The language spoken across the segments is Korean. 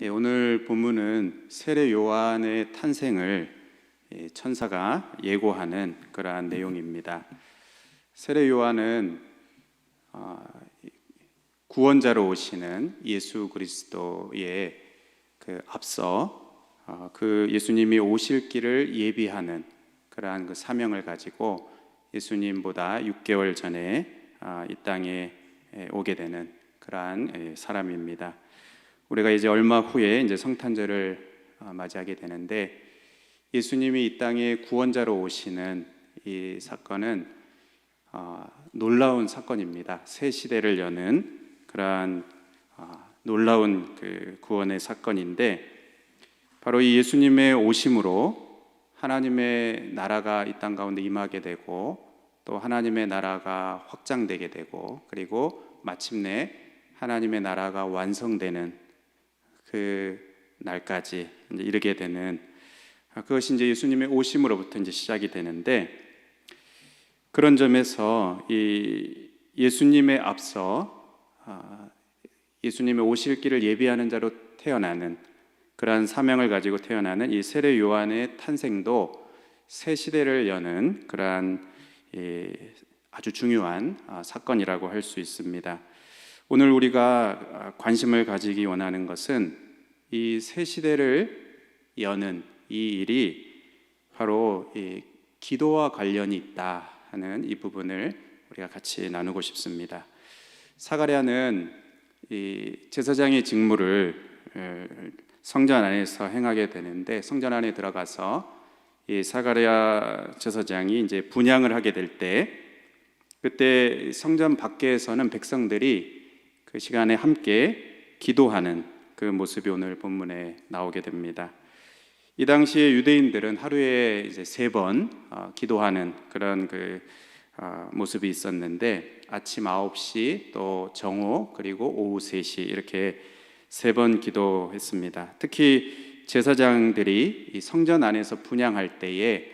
오늘 본문은 세례 요한의 탄생을 천사가 예고하는 그러한 내용입니다. 세례 요한은 구원자로 오시는 예수 그리스도의 앞서 그 예수님이 오실 길을 예비하는 그러한 그 사명을 가지고 예수님보다 6개월 전에 이 땅에 오게 되는 그러한 사람입니다. 우리가 이제 얼마 후에 이제 성탄절을 맞이하게 되는데, 예수님이 이 땅에 구원자로 오시는 이 사건은 놀라운 사건입니다. 새 시대를 여는 그러한 놀라운 그 구원의 사건인데, 바로 이 예수님의 오심으로 하나님의 나라가 이 땅 가운데 임하게 되고, 또 하나님의 나라가 확장되게 되고, 그리고 마침내 하나님의 나라가 완성되는 그 날까지 이제 이르게 되는, 그것이 이제 예수님의 오심으로부터 이제 시작이 되는데, 그런 점에서 이 예수님의 앞서 예수님의 오실 길을 예비하는 자로 태어나는 그러한 사명을 가지고 태어나는 이 세례 요한의 탄생도 새 시대를 여는 그러한 아주 중요한 사건이라고 할 수 있습니다. 오늘 우리가 관심을 가지기 원하는 것은 이 새 시대를 여는 이 일이 바로 이 기도와 관련이 있다 하는 이 부분을 우리가 같이 나누고 싶습니다. 사가랴는 이 제사장의 직무를 성전 안에서 행하게 되는데, 성전 안에 들어가서 이 사가랴 제사장이 이제 분향을 하게 될 때, 그때 성전 밖에서는 백성들이 그 시간에 함께 기도하는 그 모습이 오늘 본문에 나오게 됩니다. 이 당시에 유대인들은 하루에 이제 3번 기도하는 그런 모습이 있었는데, 아침 9시, 또 정오, 그리고 오후 3시 이렇게 3번 기도했습니다. 특히 제사장들이 이 성전 안에서 분향할 때에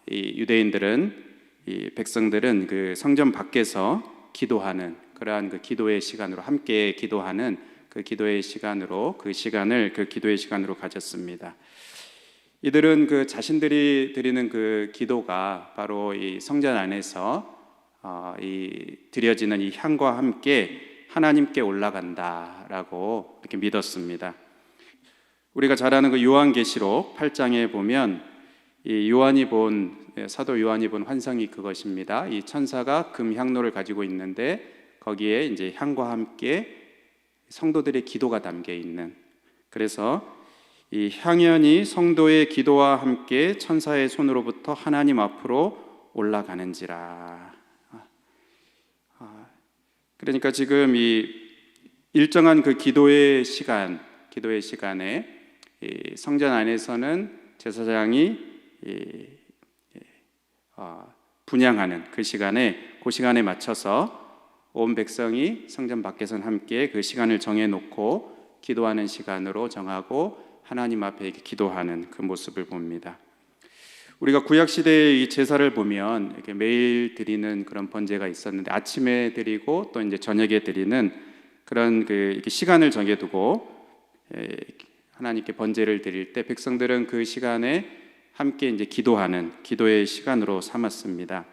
이 유대인들은, 이 백성들은 그 성전 밖에서 기도하는 그러한 그 기도의 시간으로, 함께 기도하는 그 기도의 시간으로, 그 시간을 그 기도의 시간으로 가졌습니다. 이들은 그 자신들이 드리는 그 기도가 바로 이 성전 안에서 이 드려지는 이 향과 함께 하나님께 올라간다라고 이렇게 믿었습니다. 우리가 잘 아는 그 요한계시록 8장에 보면 이 사도 요한이 본 환상이 그것입니다. 이 천사가 금 향로를 가지고 있는데, 거기에 이제 향과 함께 성도들의 기도가 담겨 있는, 그래서 이 향연이 성도의 기도와 함께 천사의 손으로부터 하나님 앞으로 올라가는지라. 그러니까 지금 이 일정한 그 기도의 시간에 이 성전 안에서는 제사장이 분향하는 그 시간에 맞춰서 온 백성이 성전 밖에서는 함께 그 시간을 정해놓고 기도하는 시간으로 정하고 하나님 앞에 이렇게 기도하는 그 모습을 봅니다. 우리가 구약 시대의 이 제사를 보면 이렇게 매일 드리는 그런 번제가 있었는데, 아침에 드리고 또 이제 저녁에 드리는 그런 이렇게 시간을 정해두고 하나님께 번제를 드릴 때 백성들은 그 시간에 함께 이제 기도하는 기도의 시간으로 삼았습니다.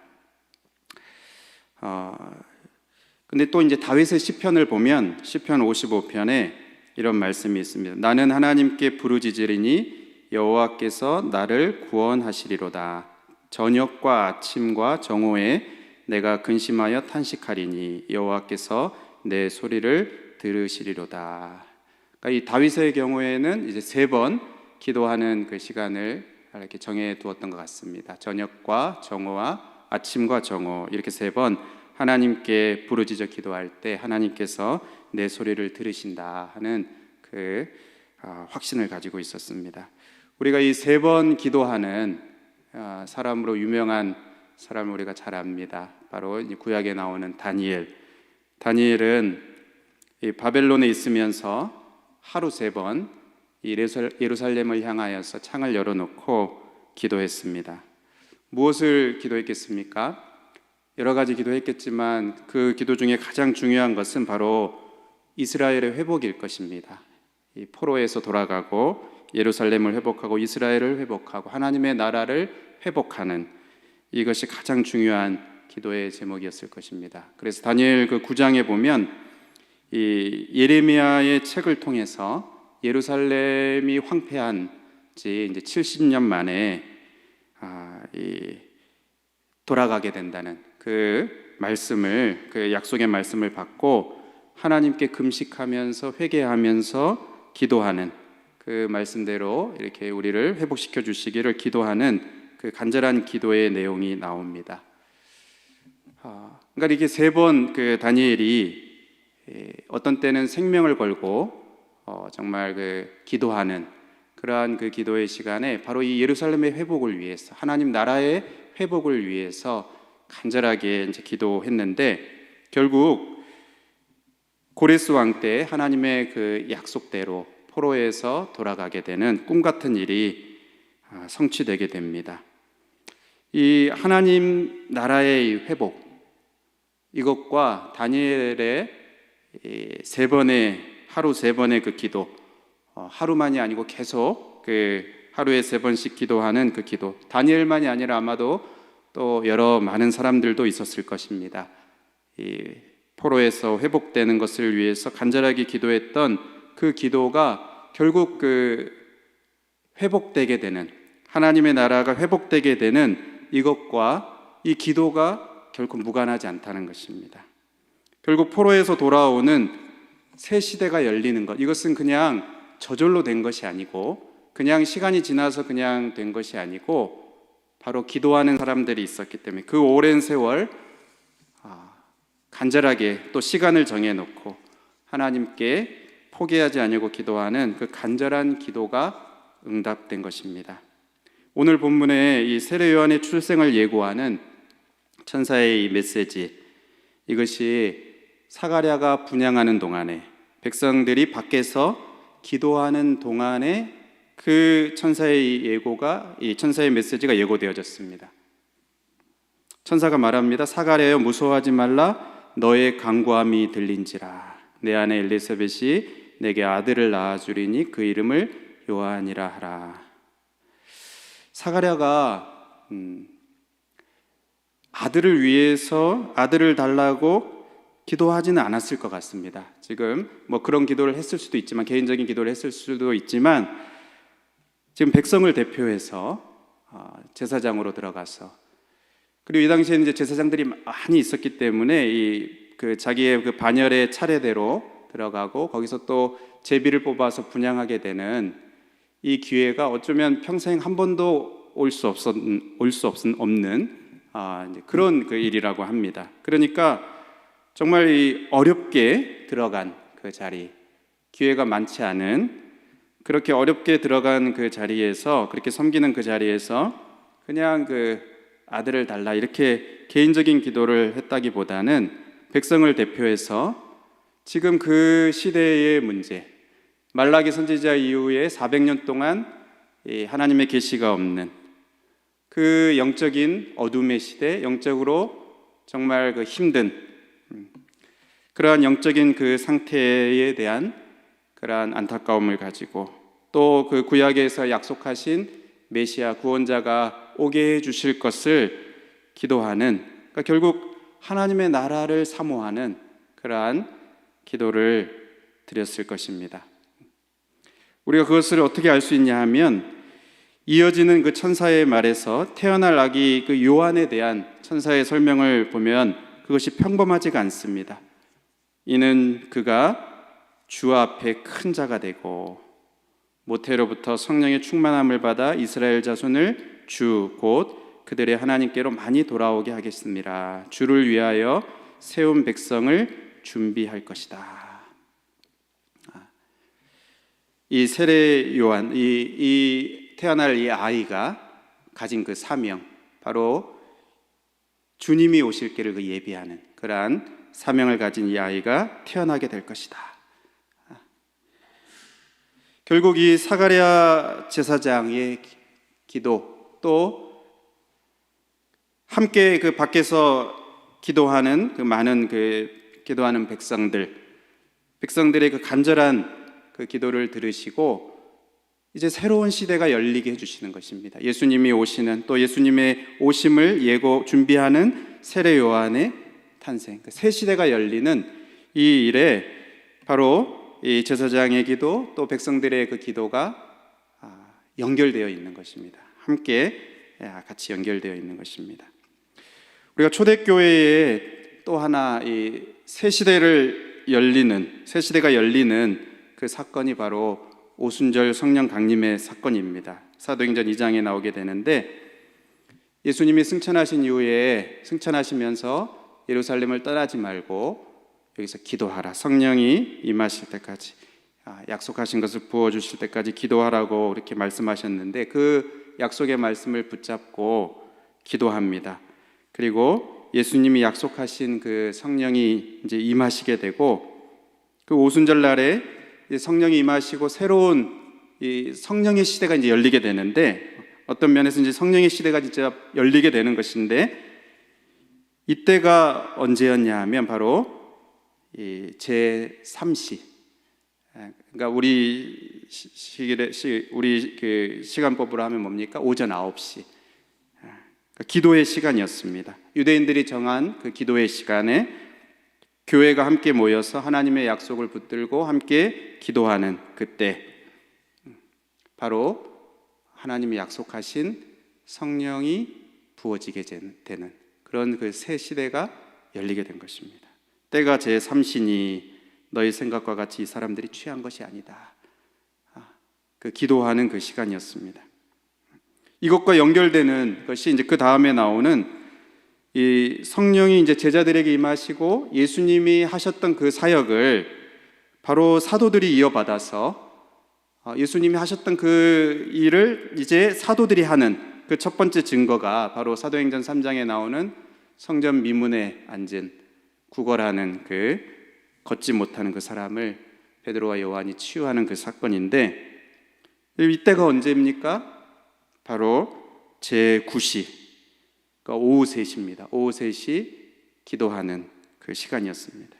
근데 또 이제 다윗의 시편을 보면 시편 55편에 이런 말씀이 있습니다. 나는 하나님께 부르짖으리니 여호와께서 나를 구원하시리로다. 저녁과 아침과 정오에 내가 근심하여 탄식하리니 여호와께서 내 소리를 들으시리로다. 그러니까 이 다윗의 경우에는 이제 3번 기도하는 그 시간을 이렇게 정해 두었던 것 같습니다. 저녁과 정오와 아침과 정오, 이렇게 3번 하나님께 부르짖어 기도할 때 하나님께서 내 소리를 들으신다 하는 그 확신을 가지고 있었습니다. 우리가 이 3번 기도하는 사람으로 유명한 사람을 우리가 잘 압니다. 바로 구약에 나오는 다니엘은 이 바벨론에 있으면서 하루 3번 예루살렘을 향하여서 창을 열어놓고 기도했습니다. 무엇을 기도했겠습니까? 여러 가지 기도했겠지만 그 기도 중에 가장 중요한 것은 바로 이스라엘의 회복일 것입니다. 이 포로에서 돌아가고 예루살렘을 회복하고 이스라엘을 회복하고 하나님의 나라를 회복하는, 이것이 가장 중요한 기도의 제목이었을 것입니다. 그래서 다니엘 그 9장에 보면 이 예레미야의 책을 통해서 예루살렘이 황폐한 지 이제 70년 만에 돌아가게 된다는 그 말씀을, 그 약속의 말씀을 받고 하나님께 금식하면서 회개하면서 기도하는 그 말씀대로 이렇게 우리를 회복시켜 주시기를 기도하는 그 간절한 기도의 내용이 나옵니다. 그러니까 이게 세 번 그 다니엘이 어떤 때는 생명을 걸고 정말 그 기도하는 그러한 그 기도의 시간에 바로 이 예루살렘의 회복을 위해서, 하나님 나라의 회복을 위해서 간절하게 이제 기도했는데, 결국 고레스 왕 때 하나님의 그 약속대로 포로에서 돌아가게 되는 꿈 같은 일이 성취되게 됩니다. 이 하나님 나라의 회복, 이것과 다니엘의 하루 세 번의 그 기도, 하루만이 아니고 계속 그 하루에 3번씩 기도하는 그 기도, 다니엘만이 아니라 아마도 또 여러 많은 사람들도 있었을 것입니다. 이 포로에서 회복되는 것을 위해서 간절하게 기도했던 그 기도가 결국 그 회복되게 되는, 하나님의 나라가 회복되게 되는 이것과 이 기도가 결코 무관하지 않다는 것입니다. 결국 포로에서 돌아오는 새 시대가 열리는 것, 이것은 그냥 저절로 된 것이 아니고, 그냥 시간이 지나서 그냥 된 것이 아니고, 바로 기도하는 사람들이 있었기 때문에 그 오랜 세월 간절하게 또 시간을 정해놓고 하나님께 포기하지 않고 기도하는 그 간절한 기도가 응답된 것입니다. 오늘 본문에 이 세례 요한의 출생을 예고하는 천사의 이 메시지, 이것이 사가랴가 분향하는 동안에, 백성들이 밖에서 기도하는 동안에 그 천사의 예고가, 이 천사의 메시지가 예고되어졌습니다. 천사가 말합니다. 사가랴여 무서워하지 말라. 너의 간구함이 들린지라. 내 아내 엘리사벳이 내게 아들을 낳아주리니 그 이름을 요한이라 하라. 사가랴가 아들을 위해서 아들을 달라고 기도하지는 않았을 것 같습니다. 지금 뭐 그런 기도를 했을 수도 있지만, 개인적인 기도를 했을 수도 있지만, 지금 백성을 대표해서 제사장으로 들어가서, 그리고 이 당시에는 이제 제사장들이 많이 있었기 때문에 그 자기의 그 반열의 차례대로 들어가고 거기서 또 제비를 뽑아서 분향하게 되는 이 기회가 어쩌면 평생 한 번도 올 수 없는 그런 그 일이라고 합니다. 그러니까 정말 이 어렵게 들어간 그 자리, 기회가 많지 않은, 그렇게 어렵게 들어간 그 자리에서, 그렇게 섬기는 그 자리에서 그냥 그 아들을 달라 이렇게 개인적인 기도를 했다기보다는 백성을 대표해서 지금 그 시대의 문제, 말라기 선지자 이후에 400년 동안 하나님의 계시가 없는 그 영적인 어둠의 시대, 영적으로 정말 그 힘든 그러한 영적인 그 상태에 대한 그러한 안타까움을 가지고, 또 그 구약에서 약속하신 메시아 구원자가 오게 해 주실 것을 기도하는, 그러니까 결국 하나님의 나라를 사모하는 그러한 기도를 드렸을 것입니다. 우리가 그것을 어떻게 알 수 있냐 하면, 이어지는 그 천사의 말에서 태어날 아기 그 요한에 대한 천사의 설명을 보면 그것이 평범하지가 않습니다. 이는 그가 주 앞에 큰 자가 되고 모태로부터 성령의 충만함을 받아 이스라엘 자손을 주 곧 그들의 하나님께로 많이 돌아오게 하겠습니다. 주를 위하여 세운 백성을 준비할 것이다. 이 세례 요한, 이 태어날 이 아이가 가진 그 사명, 바로 주님이 오실 길을 그 예비하는 그러한 사명을 가진 이 아이가 태어나게 될 것이다. 결국 이 사가랴 제사장의 기도, 또 함께 그 밖에서 기도하는 그 많은 그 기도하는 백성들의 그 간절한 그 기도를 들으시고 이제 새로운 시대가 열리게 해주시는 것입니다. 예수님이 오시는, 또 예수님의 오심을 준비하는 세례 요한의 탄생, 새 시대가 열리는 이 일에 바로 이 제사장의 기도, 또 백성들의 그 기도가 연결되어 있는 것입니다. 함께 같이 연결되어 있는 것입니다. 우리가 초대교회에 또 하나 이 새 시대가 열리는 그 사건이 바로 오순절 성령 강림의 사건입니다. 사도행전 2장에 나오게 되는데, 예수님이 승천하신 이후에 승천하시면서 예루살렘을 떠나지 말고 여기서 기도하라, 성령이 임하실 때까지, 약속하신 것을 부어주실 때까지 기도하라고 이렇게 말씀하셨는데, 그 약속의 말씀을 붙잡고 기도합니다. 그리고 예수님이 약속하신 그 성령이 이제 임하시게 되고, 그 오순절 날에 성령이 임하시고 새로운 이 성령의 시대가 이제 열리게 되는데, 어떤 면에서 이제 성령의 시대가 진짜 열리게 되는 것인데, 이때가 언제였냐 하면 바로 이 제3시, 그러니까 우리 그 시간법으로 하면 뭡니까? 오전 9시, 기도의 시간이었습니다. 유대인들이 정한 그 기도의 시간에 교회가 함께 모여서 하나님의 약속을 붙들고 함께 기도하는 그때, 바로 하나님이 약속하신 성령이 부어지게 되는 그런 그 새 시대가 열리게 된 것입니다. 때가 제3시니 너희 생각과 같이 이 사람들이 취한 것이 아니다. 그 기도하는 그 시간이었습니다. 이것과 연결되는 것이 이제 그 다음에 나오는 이 성령이 이제 제자들에게 임하시고 예수님이 하셨던 그 사역을 바로 사도들이 이어받아서 예수님이 하셨던 그 일을 이제 사도들이 하는 그 첫 번째 증거가 바로 사도행전 3장에 나오는 성전 미문에 앉은 구걸하는 그 걷지 못하는 그 사람을 베드로와 요한이 치유하는 그 사건인데, 이때가 언제입니까? 바로 제9시, 그러니까 오후 3시입니다. 오후 3시 기도하는 그 시간이었습니다.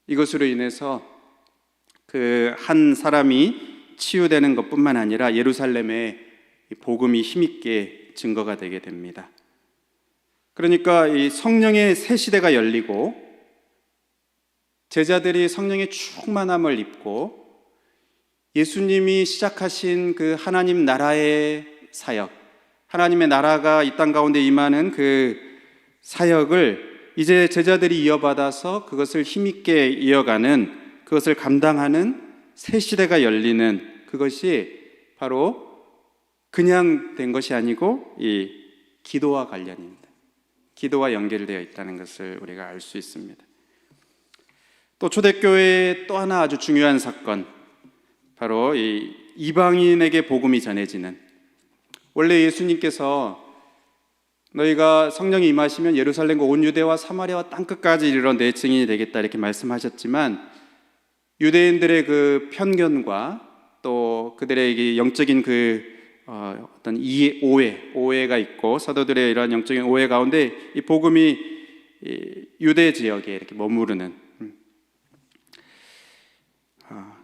이것으로 인해서 그 한 사람이 치유되는 것뿐만 아니라 예루살렘에 복음이 힘있게 증거가 되게 됩니다. 그러니까 이 성령의 새 시대가 열리고 제자들이 성령의 충만함을 입고 예수님이 시작하신 그 하나님 나라의 사역, 하나님의 나라가 이 땅 가운데 임하는 그 사역을 이제 제자들이 이어받아서 그것을 힘있게 이어가는, 그것을 감당하는 새 시대가 열리는, 그것이 바로 그냥 된 것이 아니고 이 기도와 관련입니다. 기도와 연결되어 있다는 것을 우리가 알 수 있습니다. 또 초대교회의 또 하나 아주 중요한 사건, 바로 이 이방인에게 복음이 전해지는, 원래 예수님께서 너희가 성령이 임하시면 예루살렘과 온 유대와 사마리아와 땅끝까지 이르러 내 증인이 되겠다 이렇게 말씀하셨지만, 유대인들의 그 편견과 또 그들의 영적인 그 어떤 오해가 있고, 사도들의 이러한 영적인 오해 가운데 이 복음이 유대 지역에 이렇게 머무르는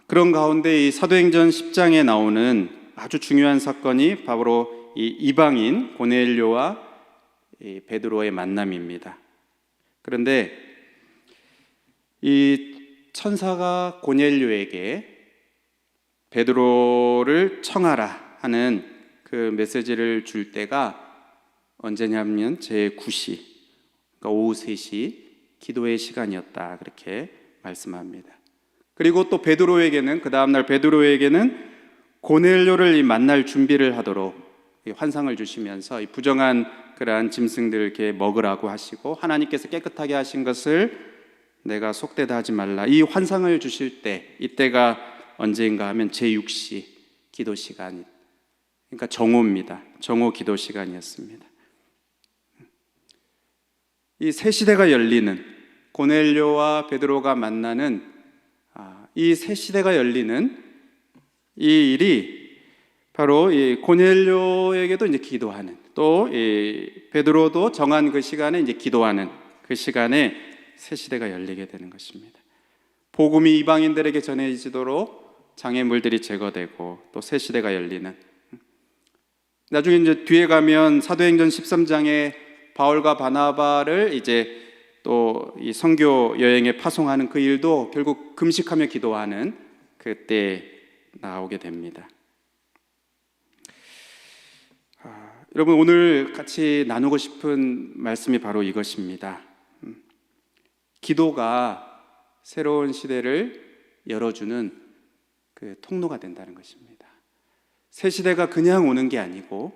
그런 가운데 이 사도행전 10장에 나오는 아주 중요한 사건이 바로 이 이방인 고넬료와 이 베드로의 만남입니다. 그런데 이 천사가 고넬료에게 베드로를 청하라 하는 그 메시지를 줄 때가 언제냐면 제9시, 그러니까 오후 3시 기도의 시간이었다, 그렇게 말씀합니다. 그리고 또 베드로에게는, 그 다음날 베드로에게는 고넬료를 만날 준비를 하도록 환상을 주시면서 이 부정한 그러한 짐승들 이렇게 먹으라고 하시고, 하나님께서 깨끗하게 하신 것을 내가 속되다 하지 말라, 이 환상을 주실 때, 이때가 언제인가 하면 제6시 기도 시간, 그러니까 정오입니다. 정오 기도 시간이었습니다. 이 새 시대가 열리는, 고넬료와 베드로가 만나는 이 새 시대가 열리는 이 일이 바로 이 고넬료에게도 이제 기도하는, 또 이 베드로도 정한 그 시간에 이제 기도하는 그 시간에 새 시대가 열리게 되는 것입니다. 복음이 이방인들에게 전해지도록 장애물들이 제거되고 또 새 시대가 열리는, 나중에 이제 뒤에 가면 사도행전 13장에 바울과 바나바를 이제 또 이 선교 여행에 파송하는 그 일도 결국 금식하며 기도하는 그때 나오게 됩니다. 여러분, 오늘 같이 나누고 싶은 말씀이 바로 이것입니다. 기도가 새로운 시대를 열어주는 그 통로가 된다는 것입니다. 새 시대가 그냥 오는 게 아니고,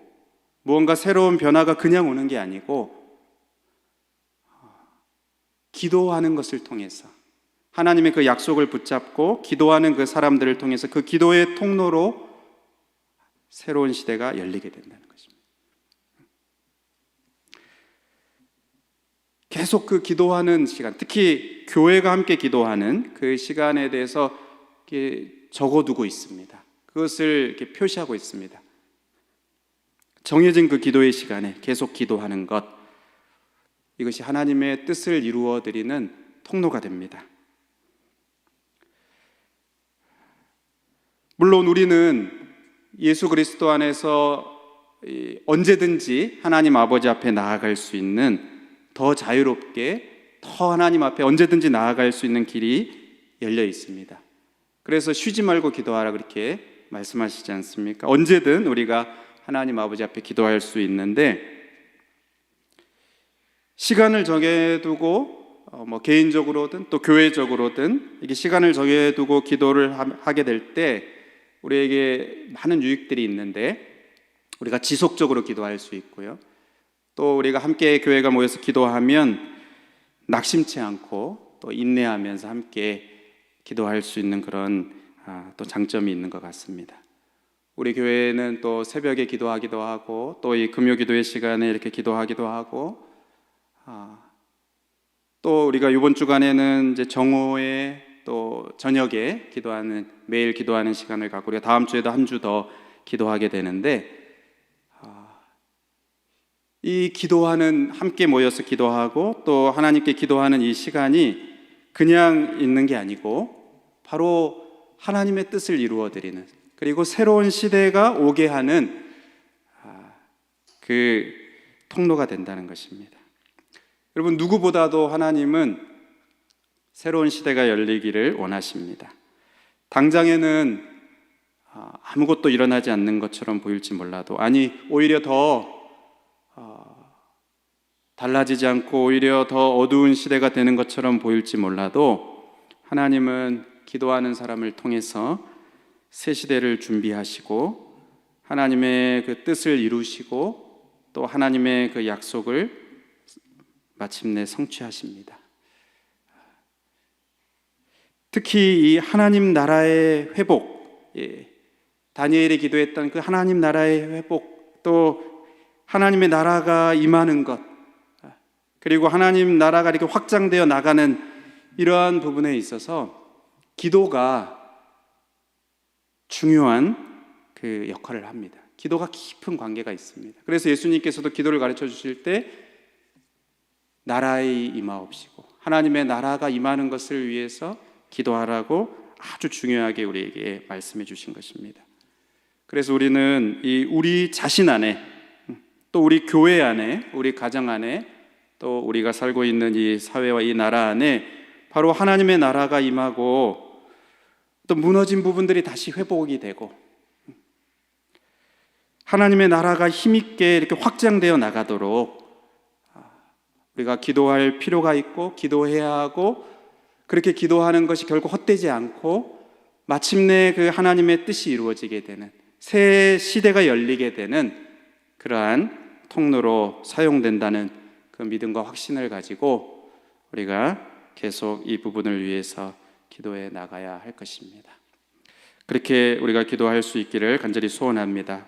무언가 새로운 변화가 그냥 오는 게 아니고, 기도하는 것을 통해서 하나님의 그 약속을 붙잡고 기도하는 그 사람들을 통해서 그 기도의 통로로 새로운 시대가 열리게 된다는 것입니다. 계속 그 기도하는 시간, 특히 교회가 함께 기도하는 그 시간에 대해서 이렇게 적어두고 있습니다. 그것을 이렇게 표시하고 있습니다. 정해진 그 기도의 시간에 계속 기도하는 것, 이것이 하나님의 뜻을 이루어드리는 통로가 됩니다. 물론 우리는 예수 그리스도 안에서 언제든지 하나님 아버지 앞에 나아갈 수 있는, 더 자유롭게 더 하나님 앞에 언제든지 나아갈 수 있는 길이 열려 있습니다. 그래서 쉬지 말고 기도하라 그렇게 말씀하시지 않습니까? 언제든 우리가 하나님 아버지 앞에 기도할 수 있는데, 시간을 정해두고 개인적으로든 또 교회적으로든 이게 시간을 정해두고 기도를 하게 될 때 우리에게 많은 유익들이 있는데, 우리가 지속적으로 기도할 수 있고요, 또 우리가 함께 교회가 모여서 기도하면 낙심치 않고 또 인내하면서 함께 기도할 수 있는 그런 또 장점이 있는 것 같습니다. 우리 교회는 또 새벽에 기도하기도 하고, 또 이 금요 기도의 시간에 이렇게 기도하기도 하고, 또 우리가 이번 주간에는 이제 정오에 또 저녁에 기도하는, 매일 기도하는 시간을 갖고 우리가 다음 주에도 한 주 더 기도하게 되는데, 이 기도하는, 함께 모여서 기도하고 또 하나님께 기도하는 이 시간이 그냥 있는 게 아니고 바로 하나님의 뜻을 이루어드리는, 그리고 새로운 시대가 오게 하는 그 통로가 된다는 것입니다. 여러분, 누구보다도 하나님은 새로운 시대가 열리기를 원하십니다. 당장에는 아무것도 일어나지 않는 것처럼 보일지 몰라도, 아니 오히려 더 달라지지 않고 오히려 더 어두운 시대가 되는 것처럼 보일지 몰라도, 하나님은 기도하는 사람을 통해서 새 시대를 준비하시고 하나님의 그 뜻을 이루시고 또 하나님의 그 약속을 마침내 성취하십니다. 특히 이 하나님 나라의 회복, 다니엘이 기도했던 그 하나님 나라의 회복, 또 하나님의 나라가 임하는 것, 그리고 하나님 나라가 이렇게 확장되어 나가는 이러한 부분에 있어서 기도가 중요한 그 역할을 합니다. 기도가 깊은 관계가 있습니다. 그래서 예수님께서도 기도를 가르쳐 주실 때 나라의 임하옵시고 하나님의 나라가 임하는 것을 위해서 기도하라고 아주 중요하게 우리에게 말씀해 주신 것입니다. 그래서 우리는 우리 자신 안에, 또 우리 교회 안에, 우리 가정 안에, 또 우리가 살고 있는 이 사회와 이 나라 안에 바로 하나님의 나라가 임하고 또 무너진 부분들이 다시 회복이 되고 하나님의 나라가 힘있게 이렇게 확장되어 나가도록 우리가 기도할 필요가 있고 기도해야 하고, 그렇게 기도하는 것이 결국 헛되지 않고 마침내 그 하나님의 뜻이 이루어지게 되는, 새 시대가 열리게 되는 그러한 통로로 사용된다는 그 믿음과 확신을 가지고 우리가 계속 이 부분을 위해서 기도해 나가야 할 것입니다. 그렇게 우리가 기도할 수 있기를 간절히 소원합니다.